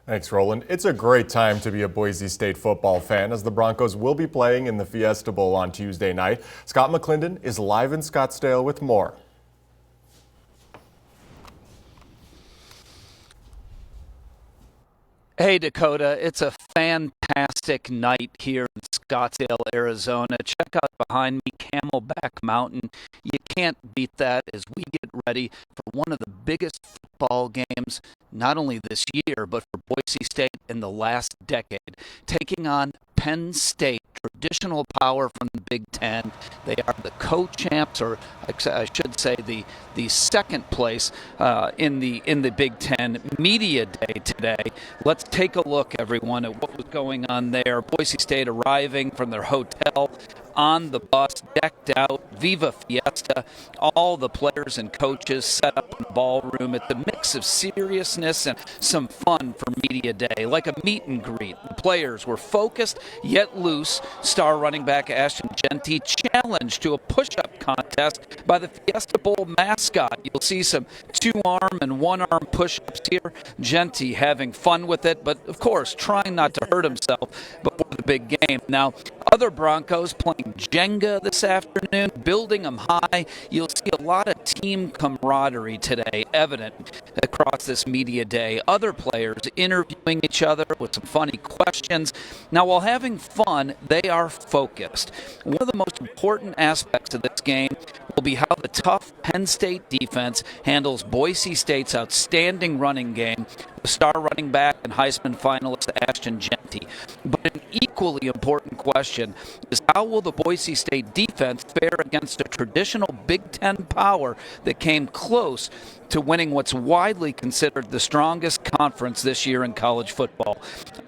Thanks, Roland. It's a great time to be a Boise State football fan as the Broncos will be playing in the Fiesta Bowl on Tuesday night. Scott McLinden is live in Scottsdale with more. Hey Dakota, it's a fantastic night here in Scottsdale, Arizona. Check out behind me, Camelback Mountain. You can't beat that as we get ready for one of the biggest football games, not only this year, but for Boise State in the last decade. Taking on Penn State, traditional power from the Big Ten. They are the co-champs, or I should say the second place in the Big Ten. Media Day today. Let's take a look, everyone, at what was going on there. Boise State arriving from their hotel on the bus, decked out, Viva Fiesta, all the players and coaches set up in the ballroom. It's a mix of seriousness and some fun for Media Day, like a meet and greet. The players were focused yet loose. Star running back Ashton Jeanty challenged to a push-up contest by the Fiesta Bowl mascot. You'll see some two-arm and one-arm push-ups here. Jeanty having fun with it, but of course trying not to hurt himself before the big game. Now, other Broncos playing Jenga this afternoon, building them high. You'll see a lot of team camaraderie today evident across this Media Day. Other players interviewing each other with some funny questions. Now, while having fun, they are focused. One of the most important aspects of this game will be how the tough Penn State defense handles Boise State's outstanding running game, the star running back and Heisman finalist Ashton Jeanty. But an equally important question is how will the Boise State defense fare against a traditional Big Ten power that came close to winning what's widely considered the strongest conference this year in college football.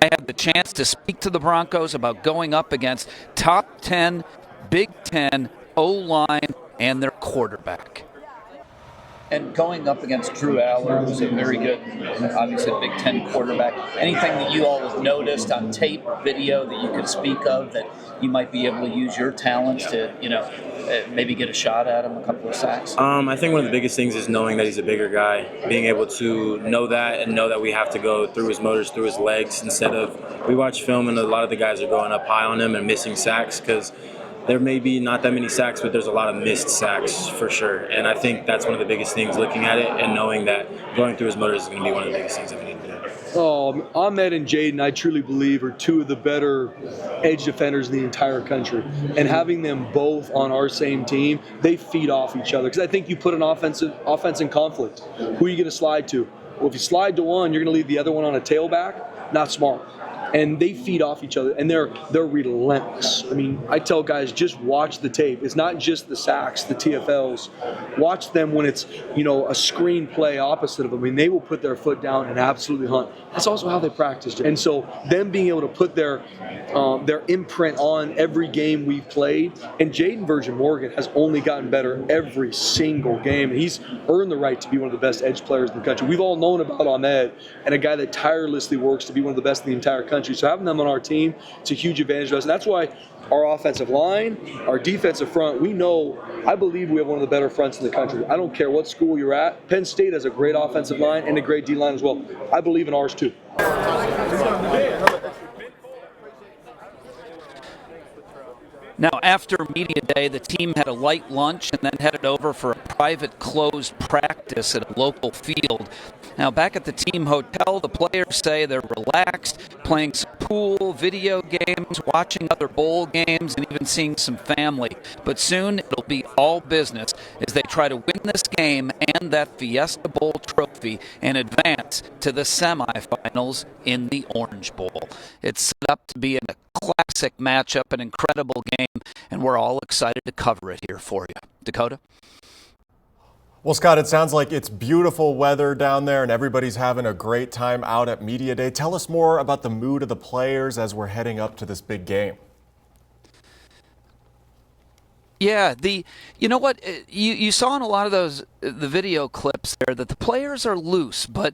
I had the chance to speak to the Broncos about going up against top 10 Big Ten O-line and their quarterback. And going up against Drew Aller, who's a very good, obviously Big Ten quarterback. Anything that you all have noticed on tape or video that you could speak of that you might be able to use your talents to, maybe get a shot at him, a couple of sacks? I think one of the biggest things is knowing that he's a bigger guy, being able to know that and know that we have to go through his motors, through his legs, instead of, we watch film and a lot of the guys are going up high on him and missing sacks because there may be not that many sacks, but there's a lot of missed sacks for sure. And I think that's one of the biggest things, looking at it and knowing that going through his motors is going to be one of the biggest things that we need to do. Ahmed and Jaden, I truly believe, are two of the better edge defenders in the entire country. And having them both on our same team, they feed off each other. Because I think you put an offense in conflict. Who are you going to slide to? Well, if you slide to one, you're going to leave the other one on a tailback. Not smart. And they feed off each other, and they're relentless. I mean, I tell guys, just watch the tape. It's not just the sacks, the TFLs. Watch them when it's, a screen play opposite of them. I mean, they will put their foot down and absolutely hunt. That's also how they practiced it. And so them being able to put their imprint on every game we've played, and Jaden Virgin Morgan has only gotten better every single game. And he's earned the right to be one of the best edge players in the country. We've all known about Ahmed, and a guy that tirelessly works to be one of the best in the entire country. So having them on our team, it's a huge advantage to us. And that's why our offensive line, our defensive front, I believe we have one of the better fronts in the country. I don't care what school you're at. Penn State has a great offensive line and a great D-line as well. I believe in ours too. Now, after Media Day, the team had a light lunch and then headed over for a private closed practice at a local field. Now, back at the team hotel, the players say they're relaxed, playing some pool, video games, watching other bowl games, and even seeing some family. But soon it'll be all business as they try to win this game and that Fiesta Bowl trophy and advance to the semifinals in the Orange Bowl. It's set up to be a classic matchup, an incredible game, and we're all excited to cover it here for you. Dakota? Well, Scott, it sounds like it's beautiful weather down there and everybody's having a great time out at Media Day. Tell us more about the mood of the players as we're heading up to this big game. Yeah, you know what, you saw in a lot of the video clips there that the players are loose, but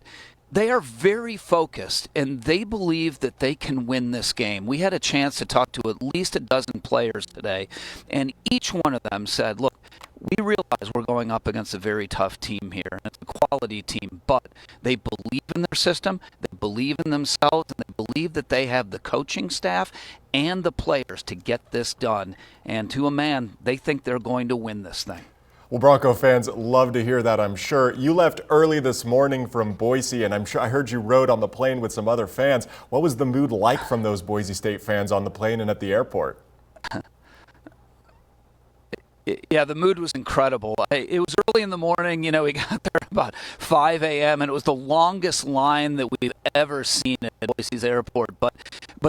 they are very focused, and they believe that they can win this game. We had a chance to talk to at least a dozen players today, and each one of them said, look, we realize we're going up against a very tough team here, and it's a quality team, but they believe in their system, they believe in themselves, and they believe that they have the coaching staff and the players to get this done. And to a man, they think they're going to win this thing. Well, Bronco fans love to hear that, I'm sure. You left early this morning from Boise, and I heard you rode on the plane with some other fans. What was the mood like from those Boise State fans on the plane and at the airport? Yeah, the mood was incredible. It was early in the morning. You know, we got there about 5 a.m., and it was the longest line that we've ever seen at Boise's airport. But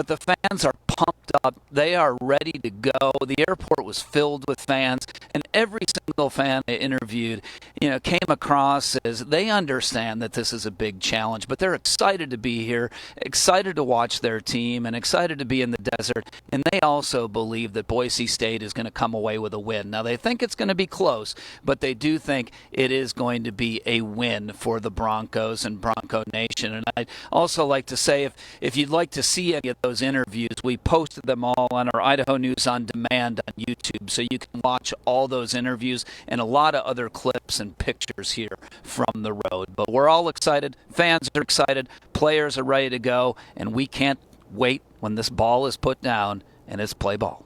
the fans are pumped up. They are ready to go. The airport was filled with fans, and every single fan I interviewed, you know, came across as they understand that this is a big challenge, but they're excited to be here, excited to watch their team, and excited to be in the desert. And they also believe that Boise State is going to come away with a win. Now, they think it's going to be close, but they do think it is going to be a win for the Broncos and Bronco Nation. And I'd also like to say, if you'd like to see any of those interviews, we posted them all on our Idaho News on Demand on YouTube, so you can watch all those interviews and a lot of other clips and pictures here from the road. But we're all excited. Fans are excited. Players are ready to go, and we can't wait when this ball is put down and it's play ball.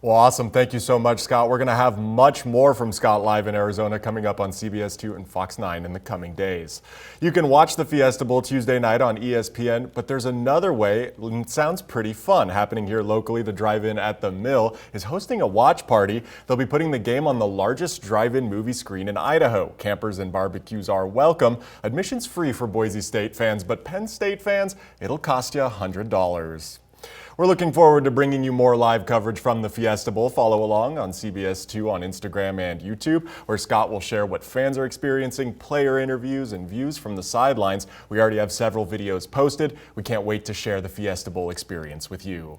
Well, awesome. Thank you so much, Scott. We're going to have much more from Scott live in Arizona coming up on CBS2 and Fox 9 in the coming days. You can watch the Fiesta Bowl Tuesday night on ESPN, but there's another way, and it sounds pretty fun, happening here locally. The Drive-In at the Mill is hosting a watch party. They'll be putting the game on the largest drive-in movie screen in Idaho. Campers and barbecues are welcome. Admission's free for Boise State fans, but Penn State fans, it'll cost you $100. We're looking forward to bringing you more live coverage from the Fiesta Bowl. Follow along on CBS2 on Instagram and YouTube, where Scott will share what fans are experiencing, player interviews, and views from the sidelines. We already have several videos posted. We can't wait to share the Fiesta Bowl experience with you.